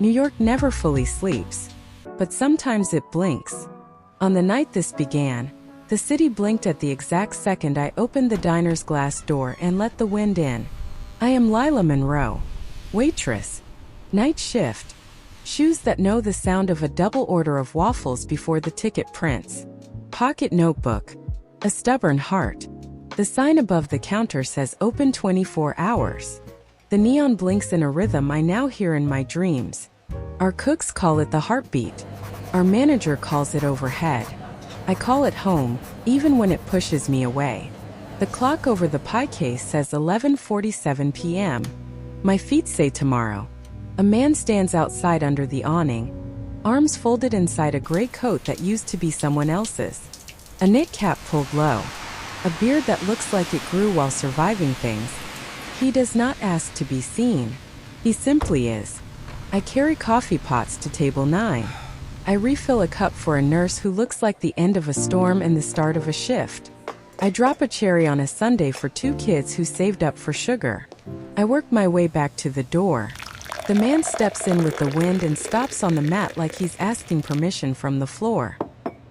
New York never fully sleeps, but sometimes it blinks. On the night this began, the city blinked at the exact second I opened the diner's glass door and let the wind in. I am Lila Monroe, waitress, night shift, shoes that know the sound of a double order of waffles before the ticket prints, pocket notebook, a stubborn heart. The sign above the counter says open 24 hours. The neon blinks in a rhythm I now hear in my dreams. Our cooks call it the heartbeat. Our manager calls it overhead. I call it home, even when it pushes me away. The clock over the pie case says 11:47 p.m. My feet say tomorrow. A man stands outside under the awning, arms folded inside a gray coat that used to be someone else's. A knit cap pulled low. A beard that looks like it grew while surviving things. He does not ask to be seen. He simply is. I carry coffee pots to table 9. I refill a cup for a nurse who looks like the end of a storm and the start of a shift. I drop a cherry on a sundae for 2 kids who saved up for sugar. I work my way back to the door. The man steps in with the wind and stops on the mat like he's asking permission from the floor.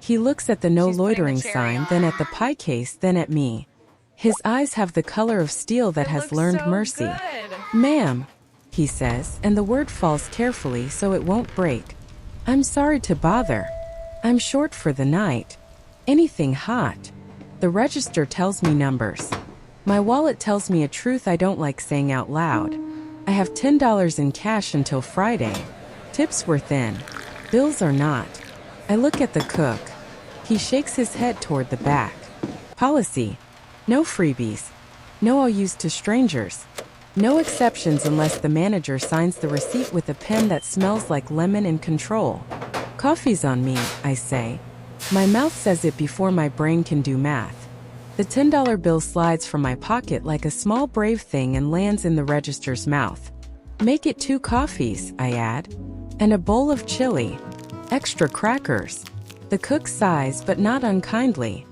He looks at the no loitering sign, then at the pie case, then at me. His eyes have the color of steel that has learned mercy. Ma'am, he says, and the word falls carefully so it won't break. I'm sorry to bother. I'm short for the night. Anything hot? The register tells me numbers. My wallet tells me a truth I don't like saying out loud. I have $10 in cash until Friday. Tips were thin. Bills are not. I look at the cook. He shakes his head toward the back. Policy. No freebies. No I'll use to strangers. No exceptions unless the manager signs the receipt with a pen that smells like lemon and control. Coffee's on me, I say. My mouth says it before my brain can do math. The $10 bill slides from my pocket like a small brave thing and lands in the register's mouth. Make it 2 coffees, I add. And a bowl of chili. Extra crackers. The cook sighs, but not unkindly.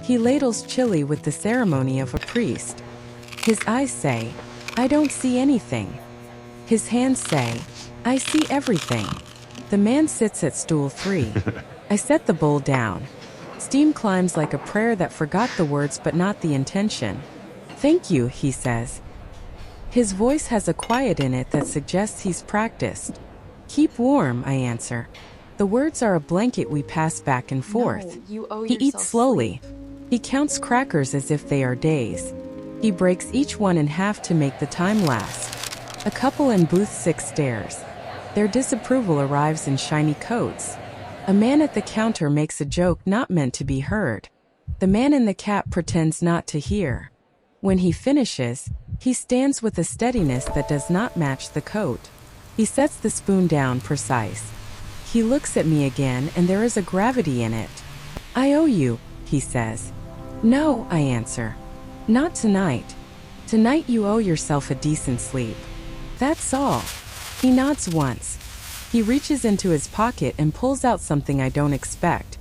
He ladles chili with the ceremony of a priest. His eyes say, I don't see anything. His hands say, I see everything. The man sits at stool 3. I set the bowl down. Steam climbs like a prayer that forgot the words but not the intention. Thank you, he says. His voice has a quiet in it that suggests he's practiced. Keep warm, I answer. The words are a blanket we pass back and forth. He eats slowly. He counts crackers as if they are days. He breaks each one in half to make the time last. A couple in booth 6 stares. Their disapproval arrives in shiny coats. A man at the counter makes a joke not meant to be heard. The man in the cap pretends not to hear. When he finishes, he stands with a steadiness that does not match the coat. He sets the spoon down precise. He looks at me again and there is a gravity in it. I owe you, he says. No, I answer. Not tonight. Tonight you owe yourself a decent sleep. That's all. He nods once. He reaches into his pocket and pulls out something I don't expect.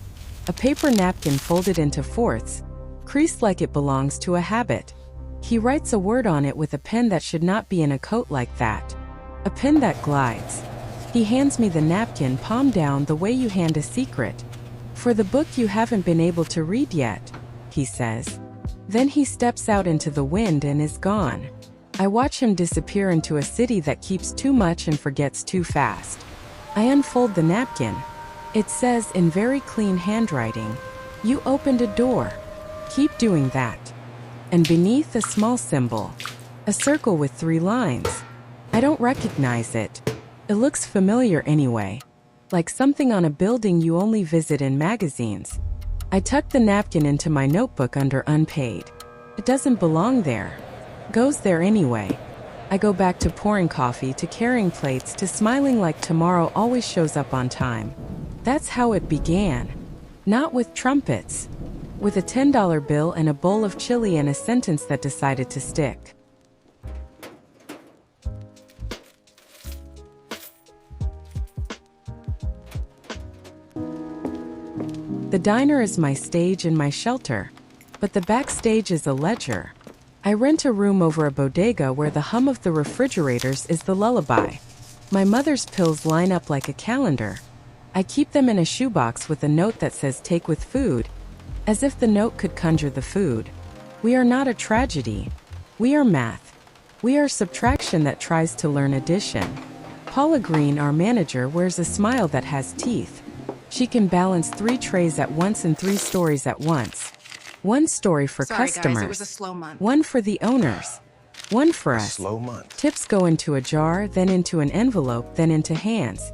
A paper napkin folded into fourths, creased like it belongs to a habit. He writes a word on it with a pen that should not be in a coat like that. A pen that glides. He hands me the napkin palm down the way you hand a secret. For the book you haven't been able to read yet, he says. Then he steps out into the wind and is gone. I watch him disappear into a city that keeps too much and forgets too fast. I unfold the napkin. It says in very clean handwriting, you opened a door. Keep doing that. And beneath a small symbol, a circle with 3 lines. I don't recognize it. It looks familiar anyway, like something on a building you only visit in magazines. I tuck the napkin into my notebook under unpaid. It doesn't belong there. Goes there anyway. I go back to pouring coffee, to carrying plates, to smiling like tomorrow always shows up on time. That's how it began. Not with trumpets. With a $10 bill and a bowl of chili and a sentence that decided to stick. The diner is my stage and my shelter, but the backstage is a ledger. I rent a room over a bodega where the hum of the refrigerators is the lullaby. My mother's pills line up like a calendar. I keep them in a shoebox with a note that says take with food, as if the note could conjure the food. We are not a tragedy. We are math. We are subtraction that tries to learn addition. Paula Green, our manager, wears a smile that has teeth. She can balance 3 trays at once and 3 stories at once. 1 story for customers, guys, it was a slow month. 1 for the owners, 1 for us. Slow month. Tips go into a jar, then into an envelope, then into hands.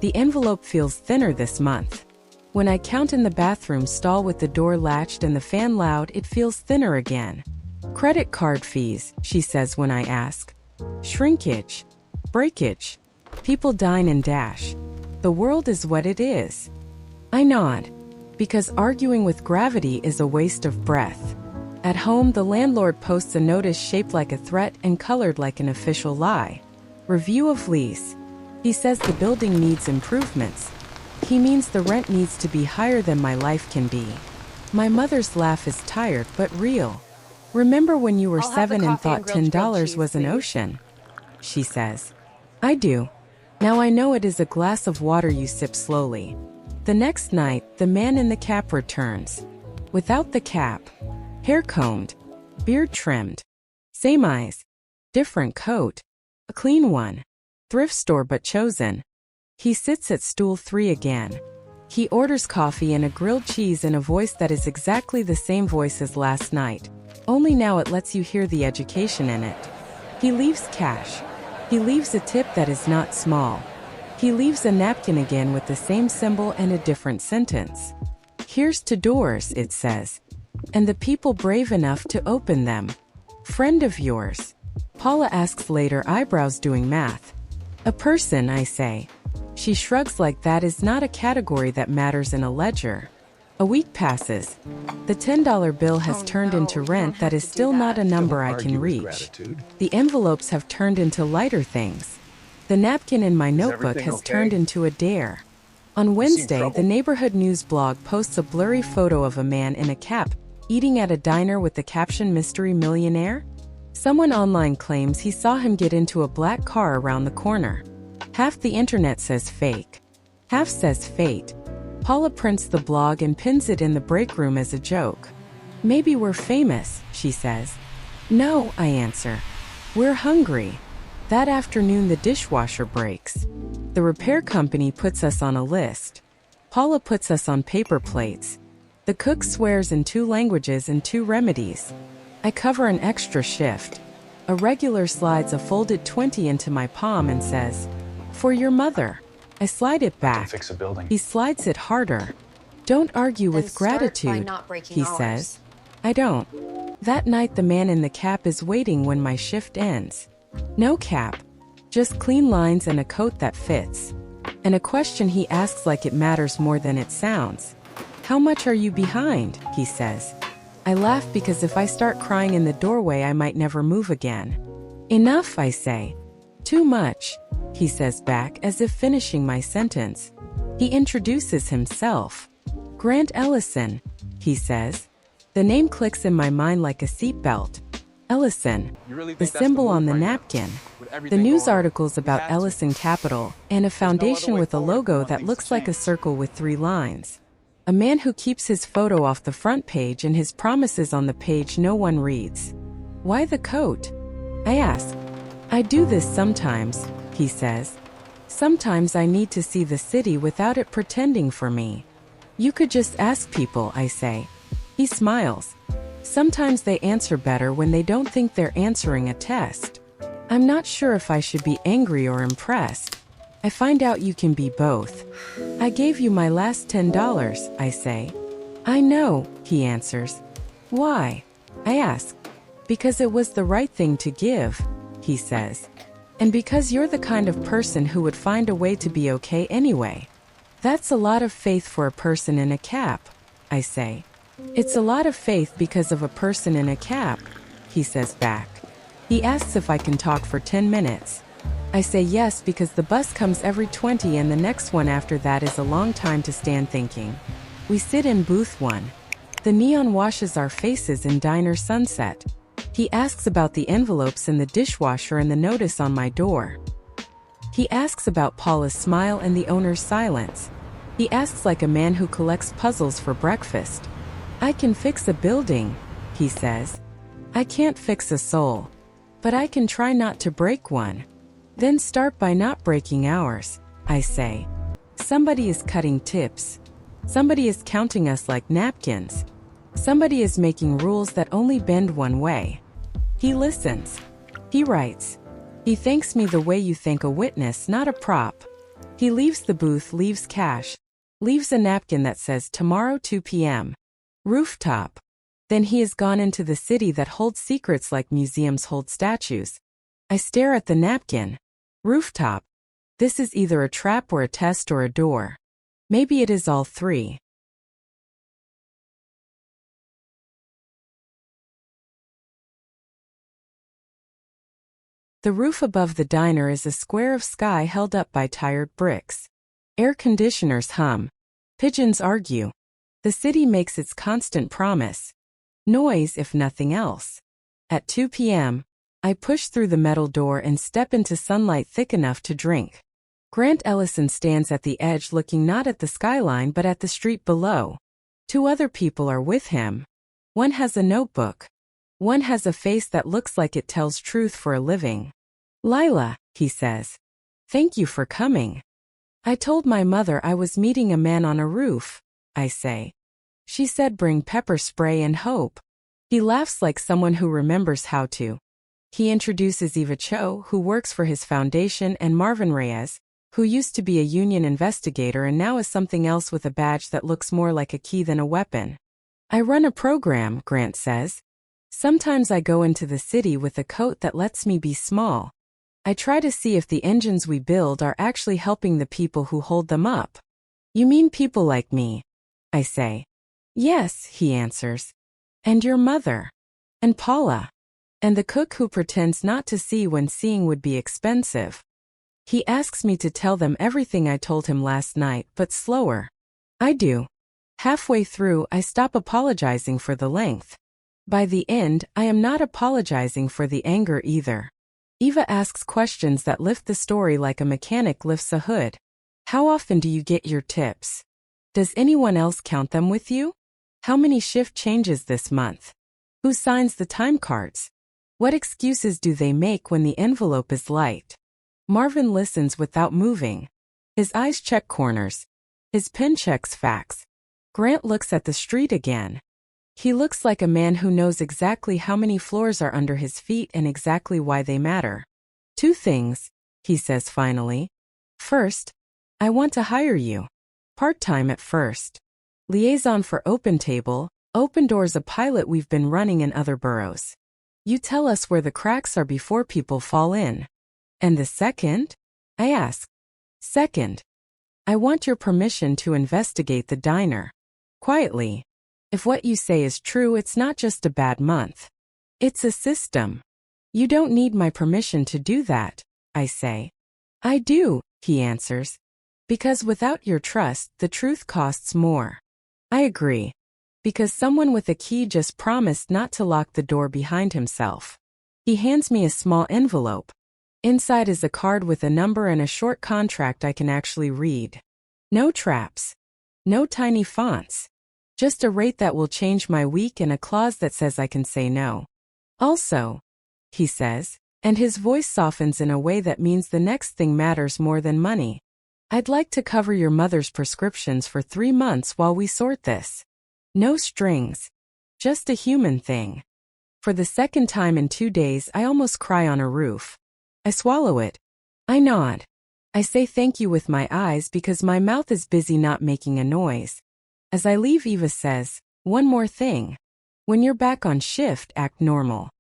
The envelope feels thinner this month. When I count in the bathroom stall with the door latched and the fan loud, it feels thinner again. Credit card fees, she says when I ask. Shrinkage. Breakage. People dine and dash. The world is what it is. I nod. Because arguing with gravity is a waste of breath. At home, the landlord posts a notice shaped like a threat and colored like an official lie. Review of lease. He says the building needs improvements. He means the rent needs to be higher than my life can be. My mother's laugh is tired but real. Remember when you were 7 and thought $10 was an ocean? She says. I do. Now I know it is a glass of water you sip slowly. The next night, the man in the cap returns. Without the cap. Hair combed. Beard trimmed. Same eyes. Different coat. A clean one. Thrift store but chosen. He sits at stool 3 again. He orders coffee and a grilled cheese in a voice that is exactly the same voice as last night. Only now it lets you hear the education in it. He leaves cash. He leaves a tip that is not small. He leaves a napkin again with the same symbol and a different sentence. Here's to doors, it says. And the people brave enough to open them. Friend of yours. Paula asks later, eyebrows doing math. A person, I say. She shrugs like that is not a category that matters in a ledger. A week passes. The $10 bill has turned into rent that is still not a number I can reach. The envelopes have turned into lighter things. The napkin in my notebook has turned into a dare. On Wednesday, the neighborhood news blog posts a blurry photo of a man in a cap eating at a diner with the caption Mystery Millionaire. Someone online claims he saw him get into a black car around the corner. Half the internet says fake. Half says fate. Paula prints the blog and pins it in the break room as a joke. Maybe we're famous, she says. No, I answer. We're hungry. That afternoon the dishwasher breaks. The repair company puts us on a list. Paula puts us on paper plates. The cook swears in 2 languages and 2 remedies. I cover an extra shift. A regular slides a folded 20 into my palm and says, "For your mother." I slide it back. Fix a building. He slides it harder. Don't argue with gratitude, he says. I don't. That night the man in the cap is waiting when my shift ends. No cap. Just clean lines and a coat that fits. And a question he asks like it matters more than it sounds. How much are you behind? He says. I laugh because if I start crying in the doorway I might never move again. Enough, I say. Too much, he says back as if finishing my sentence. He introduces himself. Grant Ellison, he says. The name clicks in my mind like a seatbelt. Ellison, the symbol on the napkin. The news articles about Ellison Capital, and a foundation with a logo that looks like a circle with 3 lines. A man who keeps his photo off the front page and his promises on the page no one reads. Why the coat? I ask. I do this sometimes, he says. Sometimes I need to see the city without it pretending for me. You could just ask people, I say. He smiles. Sometimes they answer better when they don't think they're answering a test. I'm not sure if I should be angry or impressed. I find out you can be both. I gave you my last $10, I say. I know, he answers. Why? I ask. Because it was the right thing to give, he says. And because you're the kind of person who would find a way to be okay anyway. That's a lot of faith for a person in a cap, I say. It's a lot of faith because of a person in a cap, he says back. He asks if I can talk for 10 minutes. I say yes because the bus comes every 20 and the next one after that is a long time to stand thinking. We sit in booth 1. The neon washes our faces in diner sunset. He asks about the envelopes in the dishwasher and the notice on my door. He asks about Paula's smile and the owner's silence. He asks like a man who collects puzzles for breakfast. I can fix a building, he says. I can't fix a soul. But I can try not to break one. Then start by not breaking ours, I say. Somebody is cutting tips. Somebody is counting us like napkins. Somebody is making rules that only bend one way. He listens. He writes. He thanks me the way you thank a witness, not a prop. He leaves the booth, leaves cash, leaves a napkin that says tomorrow 2 p.m. Rooftop. Then he has gone into the city that holds secrets like museums hold statues. I stare at the napkin. Rooftop. This is either a trap or a test or a door. Maybe it is all three. The roof above the diner is a square of sky held up by tired bricks. Air conditioners hum. Pigeons argue. The city makes its constant promise. Noise if nothing else. At 2 p.m., I push through the metal door and step into sunlight thick enough to drink. Grant Ellison stands at the edge looking not at the skyline but at the street below. 2 other people are with him. One has a notebook. One has a face that looks like it tells truth for a living. Lila, he says. Thank you for coming. I told my mother I was meeting a man on a roof, I say. She said bring pepper spray and hope. He laughs like someone who remembers how to. He introduces Eva Cho, who works for his foundation, and Marvin Reyes, who used to be a union investigator and now is something else with a badge that looks more like a key than a weapon. I run a program, Grant says. Sometimes I go into the city with a coat that lets me be small. I try to see if the engines we build are actually helping the people who hold them up. You mean people like me? I say. Yes, he answers. And your mother. And Paula. And the cook who pretends not to see when seeing would be expensive. He asks me to tell them everything I told him last night, but slower. I do. Halfway through, I stop apologizing for the length. By the end, I am not apologizing for the anger either. Eva asks questions that lift the story like a mechanic lifts a hood. How often do you get your tips? Does anyone else count them with you? How many shift changes this month? Who signs the time cards? What excuses do they make when the envelope is light? Marvin listens without moving. His eyes check corners. His pen checks facts. Grant looks at the street again. He looks like a man who knows exactly how many floors are under his feet and exactly why they matter. 2 things, he says finally. First, I want to hire you. Part-time at first. Liaison for Open Table, Open Doors, a pilot we've been running in other boroughs. You tell us where the cracks are before people fall in. And the second? I ask. Second, I want your permission to investigate the diner. Quietly. If what you say is true, it's not just a bad month. It's a system. You don't need my permission to do that, I say. I do, he answers. Because without your trust, the truth costs more. I agree. Because someone with a key just promised not to lock the door behind himself. He hands me a small envelope. Inside is a card with a number and a short contract I can actually read. No traps. No tiny fonts. Just a rate that will change my week and a clause that says I can say no. Also, he says, and his voice softens in a way that means the next thing matters more than money. I'd like to cover your mother's prescriptions for 3 months while we sort this. No strings. Just a human thing. For the second time in 2 days, I almost cry on a roof. I swallow it. I nod. I say thank you with my eyes because my mouth is busy not making a noise. As I leave, Eva says, one more thing. When you're back on shift, act normal.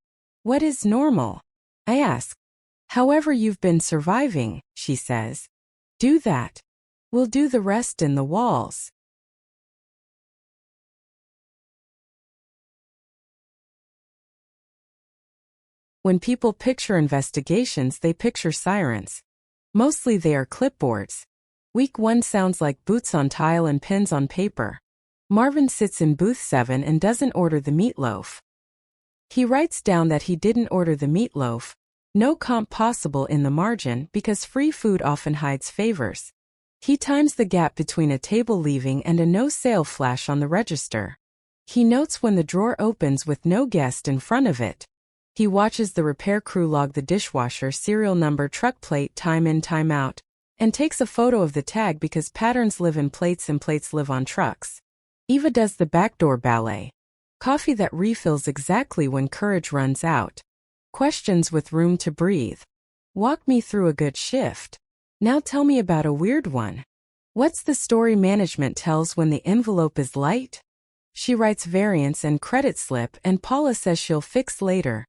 What is normal? I ask. However you've been surviving, she says. Do that. We'll do the rest in the walls. When people picture investigations, they picture sirens. Mostly they are clipboards. Week 1 sounds like boots on tile and pens on paper. Marvin sits in booth 7 and doesn't order the meatloaf. He writes down that he didn't order the meatloaf. No comp possible in the margin because free food often hides favors. He times the gap between a table leaving and a no sale flash on the register. He notes when the drawer opens with no guest in front of it. He watches the repair crew log the dishwasher, serial number, truck plate, time in, time out, and takes a photo of the tag because patterns live in plates and plates live on trucks. Eva does the backdoor ballet. Coffee that refills exactly when courage runs out. Questions with room to breathe. Walk me through a good shift. Now tell me about a weird one. What's the story management tells when the envelope is light? She writes variance and credit slip and Paula says she'll fix later.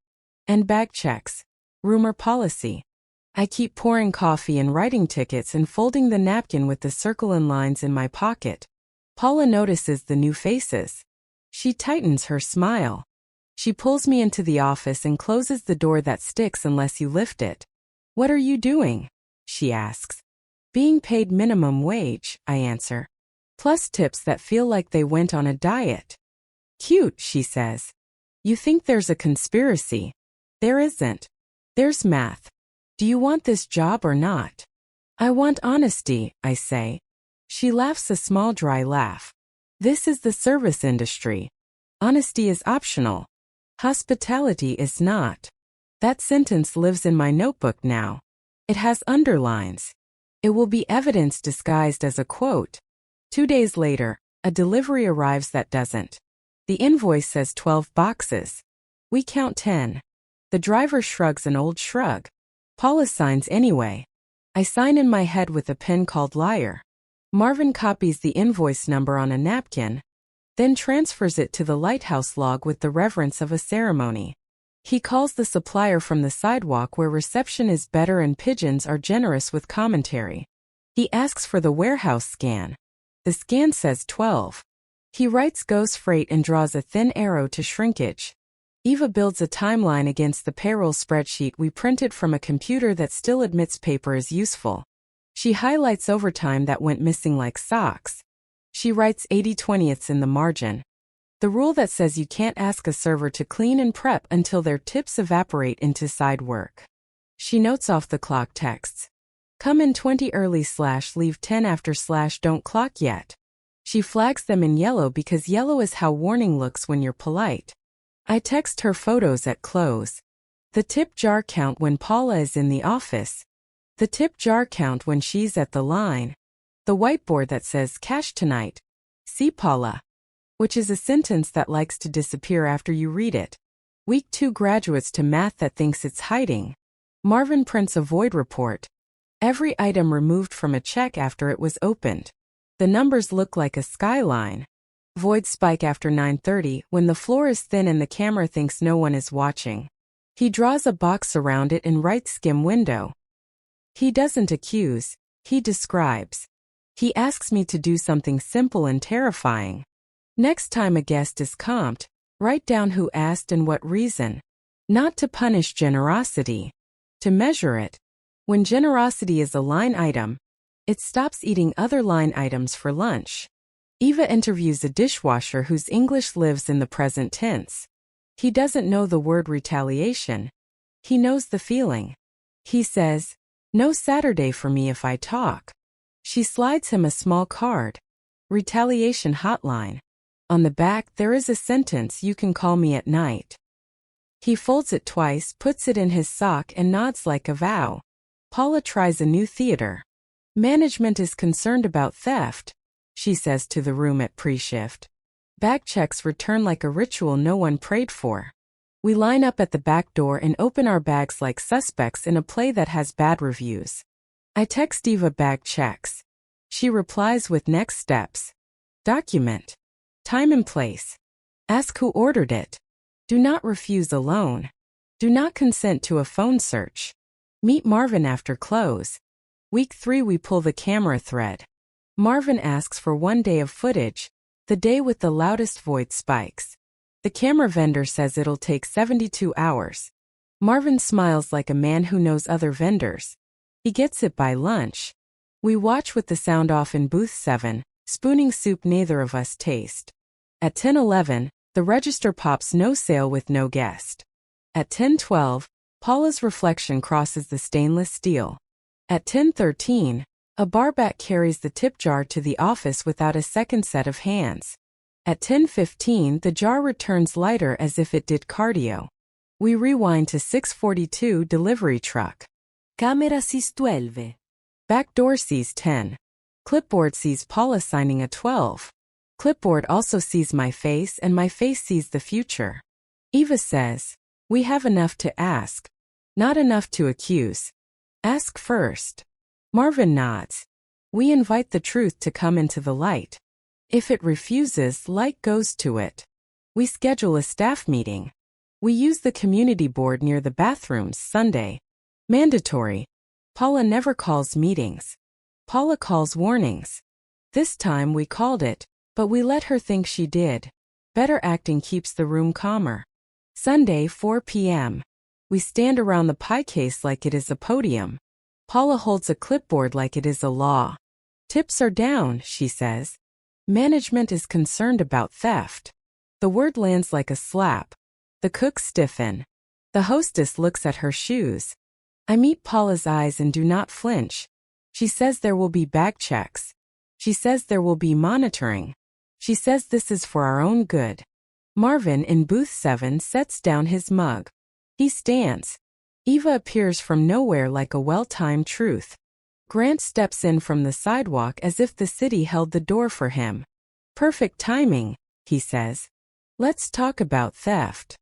And bag checks. Rumor policy. I keep pouring coffee and writing tickets and folding the napkin with the circle and lines in my pocket. Paula notices the new faces. She tightens her smile. She pulls me into the office and closes the door that sticks unless you lift it. What are you doing? She asks. Being paid minimum wage, I answer. Plus tips that feel like they went on a diet. Cute, she says. You think there's a conspiracy. There isn't. There's math. Do you want this job or not? I want honesty, I say. She laughs a small dry laugh. This is the service industry. Honesty is optional. Hospitality is not. That sentence lives in my notebook now. It has underlines. It will be evidence disguised as a quote. 2 days later, a delivery arrives that doesn't. The invoice says 12 boxes. We count 10. The driver shrugs an old shrug. Paula signs anyway. I sign in my head with a pen called liar. Marvin copies the invoice number on a napkin, then transfers it to the lighthouse log with the reverence of a ceremony. He calls the supplier from the sidewalk where reception is better and pigeons are generous with commentary. He asks for the warehouse scan. The scan says 12. He writes goes freight and draws a thin arrow to shrinkage. Eva builds a timeline against the payroll spreadsheet we printed from a computer that still admits paper is useful. She highlights overtime that went missing like socks. She writes 80/20ths in the margin. The rule that says you can't ask a server to clean and prep until their tips evaporate into side work. She notes off the clock texts. Come in 20 early / leave 10 after / don't clock yet. She flags them in yellow because yellow is how warning looks when you're polite. I text her photos at close. The tip jar count when Paula is in the office. The tip jar count when she's at the line. The whiteboard that says cash tonight. See Paula. Which is a sentence that likes to disappear after you read it. Week 2 graduates to math that thinks it's hiding. Marvin prints a void report. Every item removed from a check after it was opened. The numbers look like a skyline. Void spike after 9:30 when the floor is thin and the camera thinks no one is watching. He draws a box around it and writes skim window. He doesn't accuse, he describes. He asks me to do something simple and terrifying. Next time a guest is comped, write down who asked and what reason. Not to punish generosity. To measure it. When generosity is a line item, it stops eating other line items for lunch. Eva interviews a dishwasher whose English lives in the present tense. He doesn't know the word retaliation. He knows the feeling. He says, "No Saturday for me if I talk." She slides him a small card. Retaliation hotline. On the back there is a sentence, "You can call me at night." He folds it twice, puts it in his sock and nods like a vow. Paula tries a new theater. Management is concerned about theft, she says to the room at pre-shift. Bag checks return like a ritual no one prayed for. We line up at the back door and open our bags like suspects in a play that has bad reviews. I text Eva bag checks. She replies with next steps. Document. Time and place. Ask who ordered it. Do not refuse alone. Do not consent to a phone search. Meet Marvin after close. Week 3 we pull the camera thread. Marvin asks for 1 day of footage, the day with the loudest void spikes. The camera vendor says it'll take 72 hours. Marvin smiles like a man who knows other vendors. He gets it by lunch. We watch with the sound off in booth 7, spooning soup neither of us taste. At 10:11, the register pops no sale with no guest. At 10:12, Paula's reflection crosses the stainless steel. At 10:13, a barback carries the tip jar to the office without a second set of hands. At 10:15, the jar returns lighter as if it did cardio. We rewind to 6:42 delivery truck. Camera sees 12. Back door sees 10. Clipboard sees Paula signing a 12. Clipboard also sees my face and my face sees the future. Eva says, "We have enough to ask. Not enough to accuse. Ask first." Marvin nods. We invite the truth to come into the light. If it refuses, light goes to it. We schedule a staff meeting. We use the community board near the bathrooms Sunday. Mandatory. Paula never calls meetings. Paula calls warnings. This time we called it, but we let her think she did. Better acting keeps the room calmer. Sunday, 4 p.m. We stand around the pie case like it is a podium. Paula holds a clipboard like it is a law. Tips are down, she says. Management is concerned about theft. The word lands like a slap. The cooks stiffen. The hostess looks at her shoes. I meet Paula's eyes and do not flinch. She says there will be bag checks. She says there will be monitoring. She says this is for our own good. Marvin in booth 7 sets down his mug. He stands. Eva appears from nowhere like a well-timed truth. Grant steps in from the sidewalk as if the city held the door for him. Perfect timing, he says. Let's talk about theft.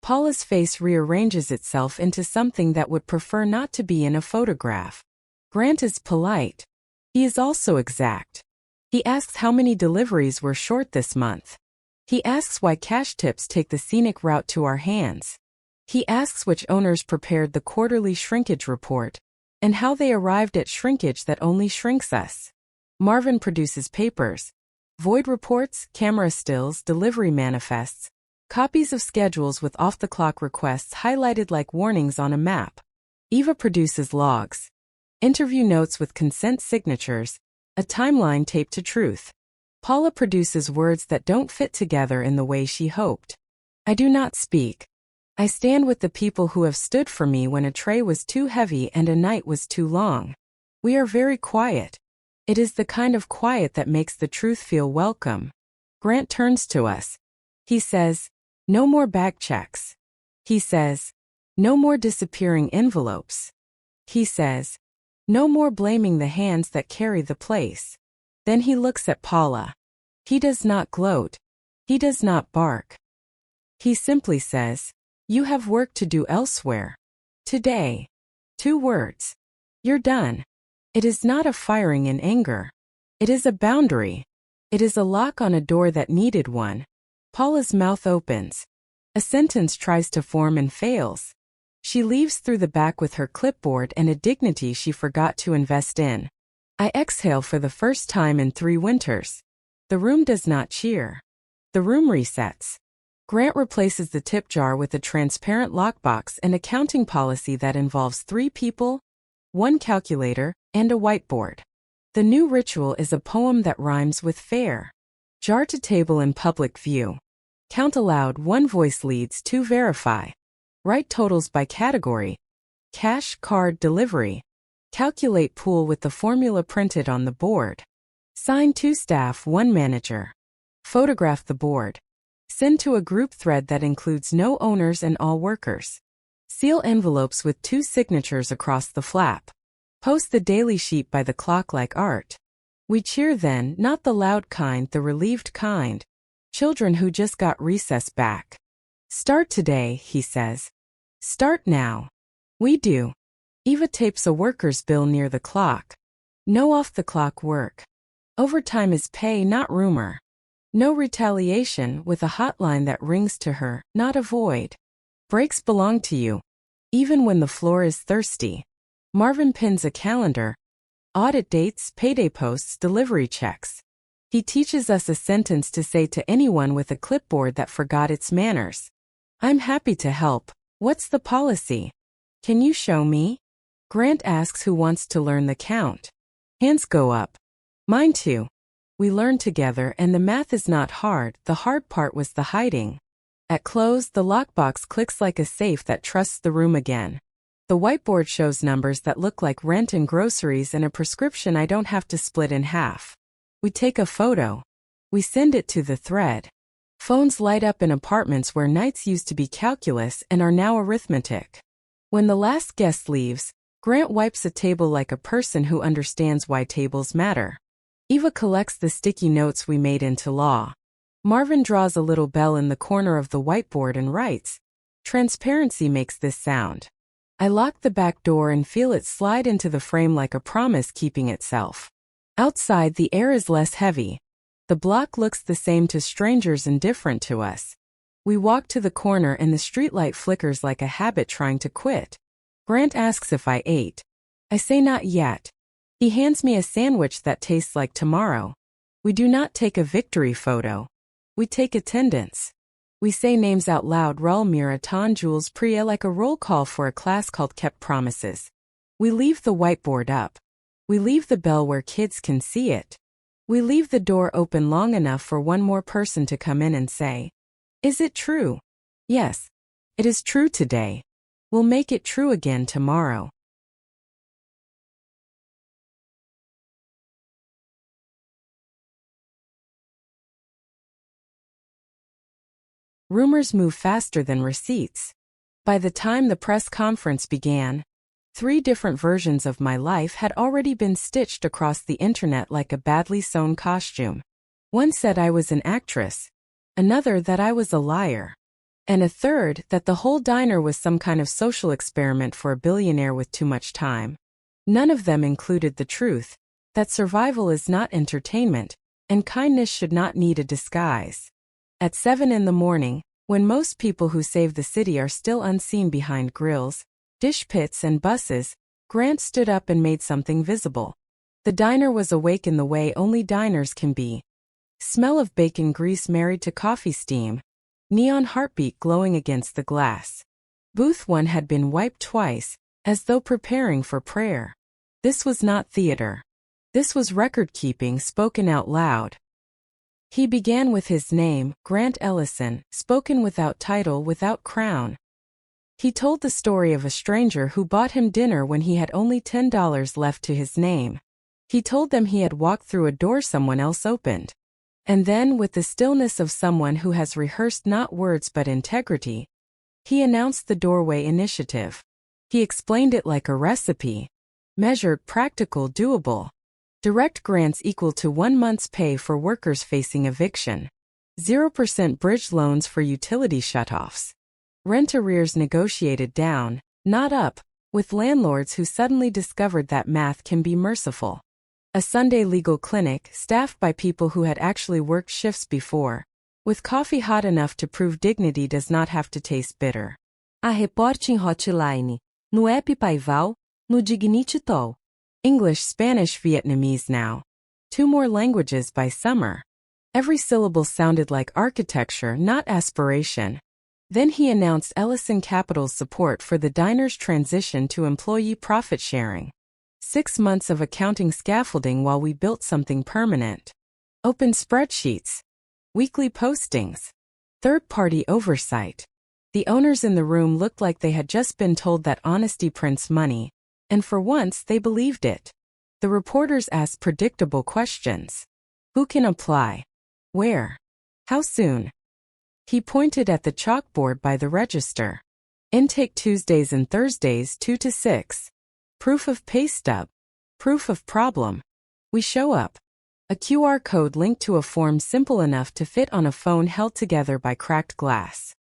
Paula's face rearranges itself into something that would prefer not to be in a photograph. Grant is polite. He is also exact. He asks how many deliveries were short this month. He asks why cash tips take the scenic route to our hands. He asks which owners prepared the quarterly shrinkage report, and how they arrived at shrinkage that only shrinks us. Marvin produces papers. Void reports, camera stills, delivery manifests, copies of schedules with off-the-clock requests highlighted like warnings on a map. Eva produces logs. Interview notes with consent signatures, a timeline taped to truth. Paula produces words that don't fit together in the way she hoped. I do not speak. I stand with the people who have stood for me when a tray was too heavy and a night was too long. We are very quiet. It is the kind of quiet that makes the truth feel welcome. Grant turns to us. He says, no more bag checks. He says, no more disappearing envelopes. He says, no more blaming the hands that carry the place. Then he looks at Paula. He does not gloat. He does not bark. He simply says, you have work to do elsewhere. Today. 2 words. You're done. It is not a firing in anger. It is a boundary. It is a lock on a door that needed one. Paula's mouth opens. A sentence tries to form and fails. She leaves through the back with her clipboard and a dignity she forgot to invest in. I exhale for the first time in 3 winters. The room does not cheer. The room resets. Grant replaces the tip jar with a transparent lockbox and accounting policy that involves 3 people, 1 calculator, and a whiteboard. The new ritual is a poem that rhymes with fair. Jar to table in public view. Count aloud, 1 voice leads, 2 verify. Write totals by category. Cash, card, delivery. Calculate pool with the formula printed on the board. Sign 2 staff, 1 manager. Photograph the board. Send to a group thread that includes no owners and all workers. Seal envelopes with 2 signatures across the flap. Post the daily sheet by the clock like art. We cheer then, not the loud kind, the relieved kind. Children who just got recess back. Start today, he says. Start now. We do. Eva tapes a worker's bill near the clock. No off-the-clock work. Overtime is pay, not rumor. No retaliation, with a hotline that rings to her, not a void. Breaks belong to you. Even when the floor is thirsty. Marvin pins a calendar. Audit dates, payday posts, delivery checks. He teaches us a sentence to say to anyone with a clipboard that forgot its manners. I'm happy to help. What's the policy? Can you show me? Grant asks who wants to learn the count. Hands go up. Mine too. We learn together and the math is not hard, the hard part was the hiding. At close, the lockbox clicks like a safe that trusts the room again. The whiteboard shows numbers that look like rent and groceries and a prescription I don't have to split in half. We take a photo. We send it to the thread. Phones light up in apartments where nights used to be calculus and are now arithmetic. When the last guest leaves, Grant wipes a table like a person who understands why tables matter. Eva collects the sticky notes we made into law. Marvin draws a little bell in the corner of the whiteboard and writes, "Transparency makes this sound." I lock the back door and feel it slide into the frame like a promise keeping itself. Outside, the air is less heavy. The block looks the same to strangers and different to us. We walk to the corner and the streetlight flickers like a habit trying to quit. Grant asks if I ate. I say not yet. He hands me a sandwich that tastes like tomorrow. We do not take a victory photo. We take attendance. We say names out loud: Raul, Mira, Tan, Jules, Priya, like a roll call for a class called Kept Promises. We leave the whiteboard up. We leave the bell where kids can see it. We leave the door open long enough for one more person to come in and say, "Is it true?" Yes, it is true today. We'll make it true again tomorrow. Rumors move faster than receipts. By the time the press conference began, 3 different versions of my life had already been stitched across the internet like a badly sewn costume. One said I was an actress, another that I was a liar, and a third that the whole diner was some kind of social experiment for a billionaire with too much time. None of them included the truth, that survival is not entertainment, and kindness should not need a disguise. At 7 in the morning, when most people who save the city are still unseen behind grills, dish pits and buses, Grant stood up and made something visible. The diner was awake in the way only diners can be. Smell of bacon grease married to coffee steam. Neon heartbeat glowing against the glass. Booth 1 had been wiped twice, as though preparing for prayer. This was not theater. This was record-keeping spoken out loud. He began with his name, Grant Ellison, spoken without title, without crown. He told the story of a stranger who bought him dinner when he had only $10 left to his name. He told them he had walked through a door someone else opened. And then, with the stillness of someone who has rehearsed not words but integrity, he announced the Doorway Initiative. He explained it like a recipe. Measured, practical, doable. Direct grants equal to 1 month's pay for workers facing eviction. 0% bridge loans for utility shutoffs. Rent arrears negotiated down, not up, with landlords who suddenly discovered that math can be merciful. A Sunday legal clinic staffed by people who had actually worked shifts before, with coffee hot enough to prove dignity does not have to taste bitter. A reporting hotline. No app Paival, no Dignity Toll. English, Spanish, Vietnamese now. 2 more languages by summer. Every syllable sounded like architecture, not aspiration. Then he announced Ellison Capital's support for the diner's transition to employee profit sharing. 6 months of accounting scaffolding while we built something permanent. Open spreadsheets. Weekly postings. Third-party oversight. The owners in the room looked like they had just been told that honesty prints money, and for once they believed it. The reporters asked predictable questions. Who can apply? Where? How soon? He pointed at the chalkboard by the register. Intake Tuesdays and Thursdays 2 to 6. Proof of pay stub. Proof of problem. We show up. A QR code linked to a form simple enough to fit on a phone held together by cracked glass.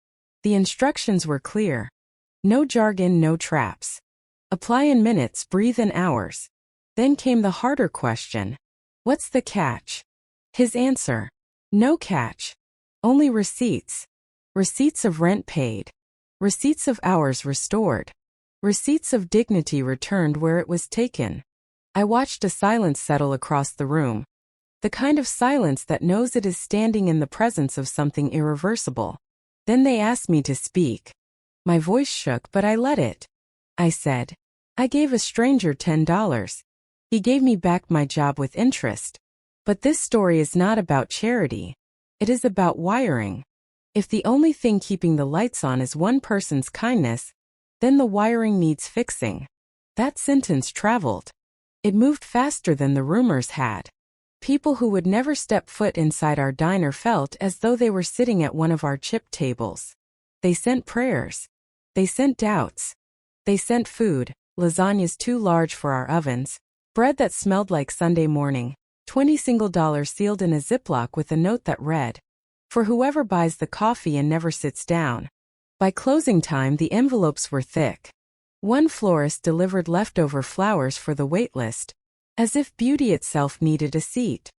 The instructions were clear. No jargon, no traps. Apply in minutes, breathe in hours. Then came the harder question. What's the catch? His answer. No catch. Only receipts. Receipts of rent paid. Receipts of hours restored. Receipts of dignity returned where it was taken. I watched a silence settle across the room. The kind of silence that knows it is standing in the presence of something irreversible. Then they asked me to speak. My voice shook, but I let it. I said, I gave a stranger $10. He gave me back my job with interest. But this story is not about charity. It is about wiring. If the only thing keeping the lights on is one person's kindness, Then the wiring needs fixing. That sentence traveled. It moved faster than the rumors had. People who would never step foot inside our diner felt as though they were sitting at one of our chip tables. They sent prayers. They sent doubts. They sent food, lasagnas too large for our ovens, bread that smelled like Sunday morning, $20 sealed in a Ziploc with a note that read, "For whoever buys the coffee and never sits down." By closing time, the envelopes were thick. One florist delivered leftover flowers for the waitlist, as if beauty itself needed a seat.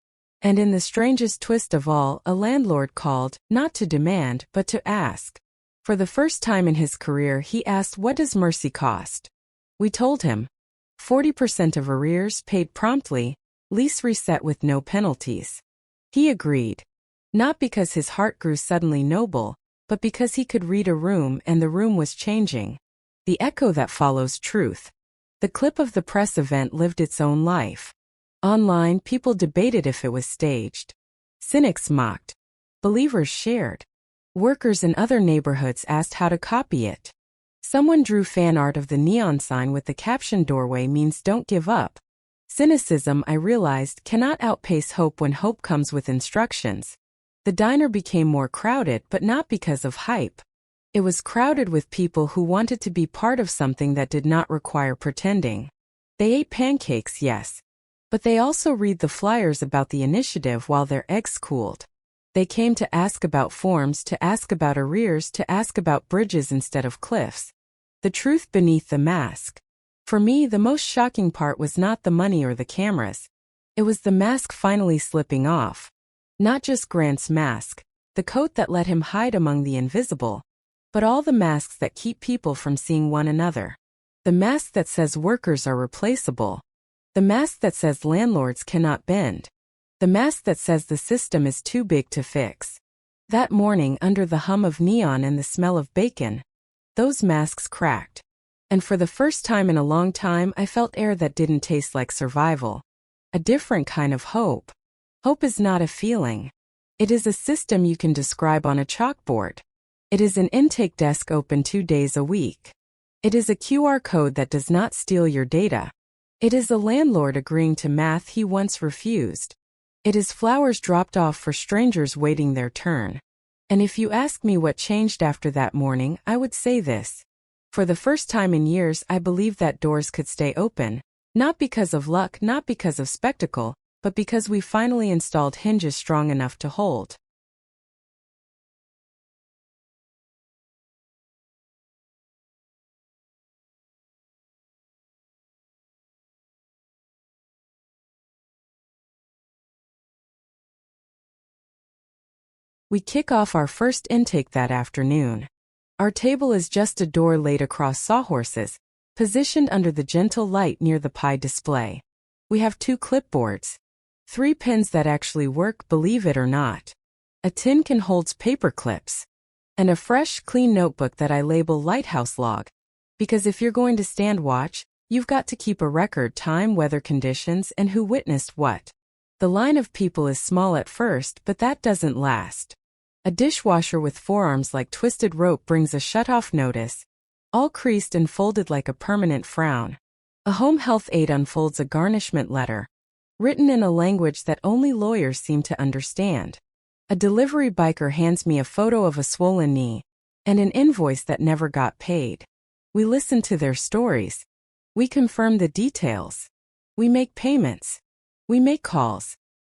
And in the strangest twist of all, a landlord called, not to demand, but to ask. For the first time in his career, he asked, "What does mercy cost?" We told him. 40% of arrears paid promptly, lease reset with no penalties. He agreed. Not because his heart grew suddenly noble, but because he could read a room and the room was changing. The echo that follows truth. The clip of the press event lived its own life. Online, people debated if it was staged. Cynics mocked. Believers shared. Workers in other neighborhoods asked how to copy it. Someone drew fan art of the neon sign with the caption "Doorway means don't give up." Cynicism, I realized, cannot outpace hope when hope comes with instructions. The diner became more crowded, but not because of hype. It was crowded with people who wanted to be part of something that did not require pretending. They ate pancakes, yes. But they also read the flyers about the initiative while their eggs cooled. They came to ask about forms, to ask about arrears, to ask about bridges instead of cliffs. The truth beneath the mask. For me, the most shocking part was not the money or the cameras. It was the mask finally slipping off. Not just Grant's mask, the coat that let him hide among the invisible, but all the masks that keep people from seeing one another. The mask that says workers are replaceable. The mask that says landlords cannot bend. The mask that says the system is too big to fix. That morning, under the hum of neon and the smell of bacon, those masks cracked. And for the first time in a long time, I felt air that didn't taste like survival. A different kind of hope. Hope is not a feeling. It is a system you can describe on a chalkboard. It is an intake desk open 2 days a week. It is a QR code that does not steal your data. It is a landlord agreeing to math he once refused. It is flowers dropped off for strangers waiting their turn. And if you ask me what changed after that morning, I would say this. For the first time in years, I believed that doors could stay open, not because of luck, not because of spectacle, but because we finally installed hinges strong enough to hold. We kick off our first intake that afternoon. Our table is just a door laid across sawhorses, positioned under the gentle light near the pie display. We have 2 clipboards. 3 pens that actually work, believe it or not. A tin can hold paper clips. And a fresh, clean notebook that I label Lighthouse Log. Because if you're going to stand watch, you've got to keep a record: time, weather conditions, and who witnessed what. The line of people is small at first, but that doesn't last. A dishwasher with forearms like twisted rope brings a shut-off notice, all creased and folded like a permanent frown. A home health aide unfolds a garnishment letter, written in a language that only lawyers seem to understand. A delivery biker hands me a photo of a swollen knee, and an invoice that never got paid. We listen to their stories. We confirm the details. We make payments. We make calls.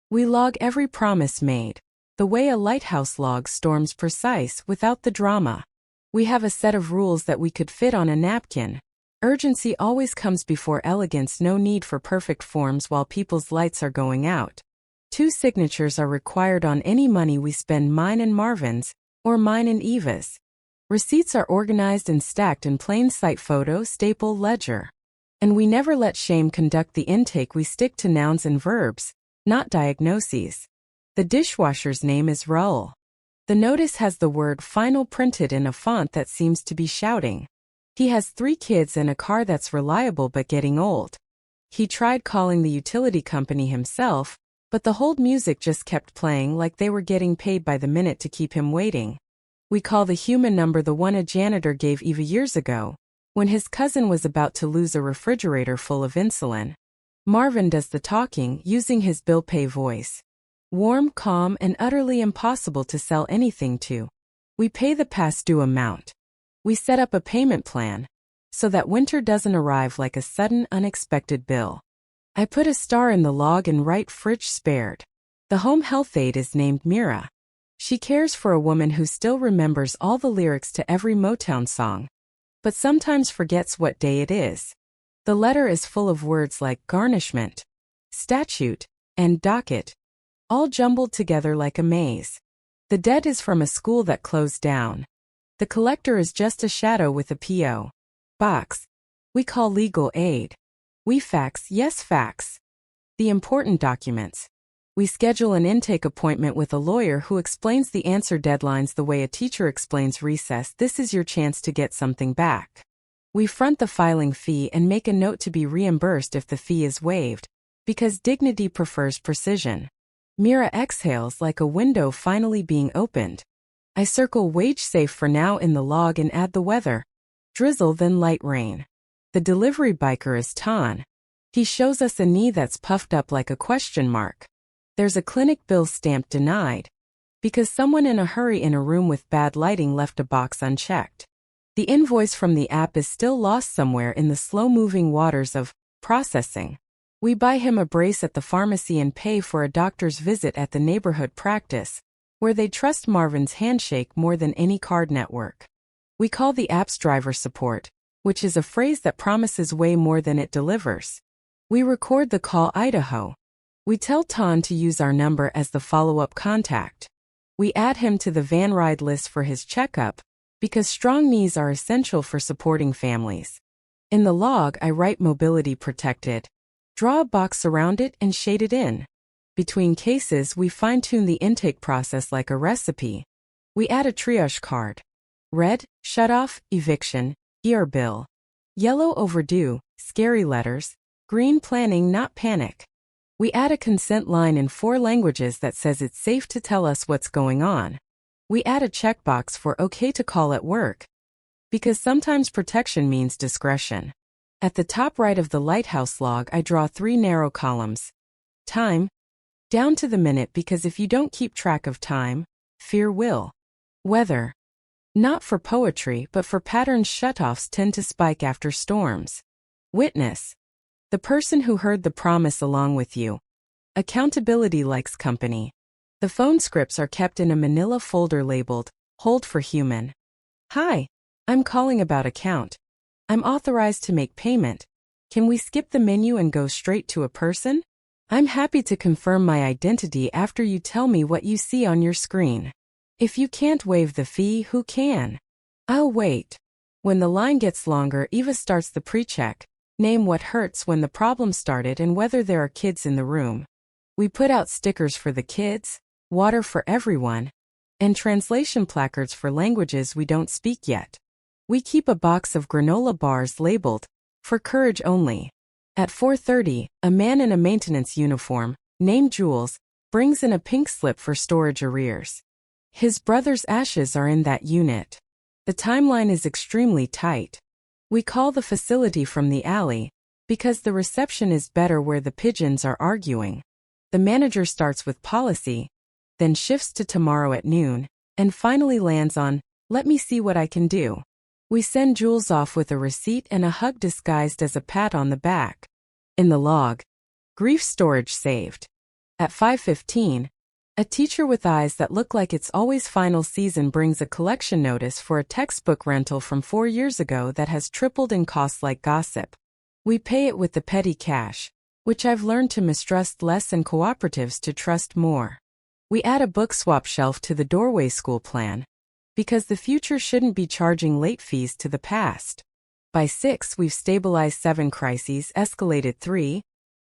We log every promise made, the way a lighthouse log storms precise without the drama. We have a set of rules that we could fit on a napkin. Urgency always comes before elegance, no need for perfect forms while people's lights are going out. 2 signatures are required on any money we spend, mine and Marvin's, or mine and Eva's. Receipts are organized and stacked in plain sight: photo, staple, ledger. And we never let shame conduct the intake. We stick to nouns and verbs, not diagnoses. The dishwasher's name is Raul. The notice has the word "final" printed in a font that seems to be shouting. He has 3 kids and a car that's reliable but getting old. He tried calling the utility company himself, but the hold music just kept playing like they were getting paid by the minute to keep him waiting. We call the human number the one a janitor gave Eva years ago, When his cousin was about to lose a refrigerator full of insulin, Marvin does the talking using his bill pay voice. Warm, calm, and utterly impossible to sell anything to. We pay the past due amount. We set up a payment plan so that winter doesn't arrive like a sudden, unexpected bill. I put a star in the log and write fridge spared. The home health aide is named Mira. She cares for a woman who still remembers all the lyrics to every Motown song, but sometimes forgets what day it is. The letter is full of words like garnishment, statute, and docket, all jumbled together like a maze. The debt is from a school that closed down. The collector is just a shadow with a P.O. box. We call legal aid. We fax, yes fax, the important documents. We schedule an intake appointment with a lawyer who explains the answer deadlines the way a teacher explains recess. This is your chance to get something back. We front the filing fee and make a note to be reimbursed if the fee is waived, because dignity prefers precision. Mira exhales like a window finally being opened. I circle wage safe for now in the log and add the weather. Drizzle, then light rain. The delivery biker is Tan. He shows us a knee that's puffed up like a question mark. There's a clinic bill stamped denied, because someone in a hurry in a room with bad lighting left a box unchecked. The invoice from the app is still lost somewhere in the slow-moving waters of processing. We buy him a brace at the pharmacy and pay for a doctor's visit at the neighborhood practice, where they trust Marvin's handshake more than any card network. We call the app's driver support, which is a phrase that promises way more than it delivers. We record the call Idaho. We tell Tan to use our number as the follow-up contact. We add him to the van ride list for his checkup, because strong knees are essential for supporting families. In the log, I write mobility protected, draw a box around it and shade it in. Between cases, we fine-tune the intake process like a recipe. We add a triage card. Red, shut-off, eviction, ER bill. Yellow, overdue, scary letters. Green, planning, not panic. We add a consent line in 4 languages that says it's safe to tell us what's going on. We add a checkbox for okay to call at work, because sometimes protection means discretion. At the top right of the lighthouse log, I draw 3 narrow columns. Time, down to the minute, because if you don't keep track of time, fear will. Weather, not for poetry but for patterns. Shutoffs tend to spike after storms. Witness, the person who heard the promise along with you. Accountability likes company. The phone scripts are kept in a manila folder labeled, Hold for Human. Hi, I'm calling about account. I'm authorized to make payment. Can we skip the menu and go straight to a person? I'm happy to confirm my identity after you tell me what you see on your screen. If you can't waive the fee, who can? I'll wait. When the line gets longer, Eva starts the pre-check. Name what hurts, when the problem started, and whether there are kids in the room. We put out stickers for the kids, water for everyone, and translation placards for languages we don't speak yet. We keep a box of granola bars labeled, For Courage Only. At 4:30, a man in a maintenance uniform, named Jules, brings in a pink slip for storage arrears. His brother's ashes are in that unit. The timeline is extremely tight. We call the facility from the alley, because the reception is better where the pigeons are arguing. The manager starts with policy, then shifts to tomorrow at noon, and finally lands on, let me see what I can do. We send Jules off with a receipt and a hug disguised as a pat on the back. In the log, grief storage saved. At 5:15, a teacher with eyes that look like it's always final season brings a collection notice for a textbook rental from 4 years ago that has tripled in cost like gossip. We pay it with the petty cash, which I've learned to mistrust less and cooperatives to trust more. We add a book swap shelf to the doorway school plan, because the future shouldn't be charging late fees to the past. By 6, we've stabilized 7 crises, escalated 3,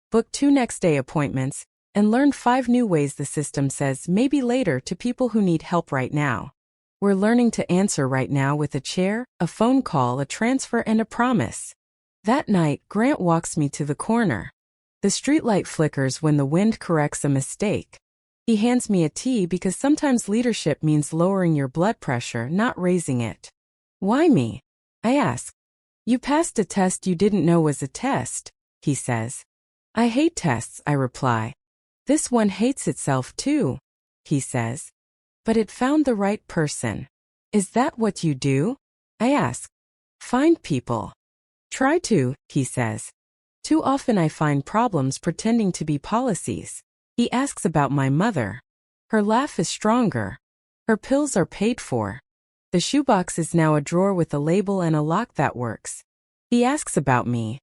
booked 2 next-day appointments, and learned 5 new ways the system says maybe later to people who need help right now. We're learning to answer right now with a chair, a phone call, a transfer, and a promise. That night, Grant walks me to the corner. The streetlight flickers when the wind corrects a mistake. He hands me a tea because sometimes leadership means lowering your blood pressure, not raising it. Why me? I ask. You passed a test you didn't know was a test, he says. I hate tests, I reply. This one hates itself too, he says. But it found the right person. Is that what you do? I ask. Find people. Try to, he says. Too often I find problems pretending to be policies. He asks about my mother. Her laugh is stronger. Her pills are paid for. The shoebox is now a drawer with a label and a lock that works. He asks about me.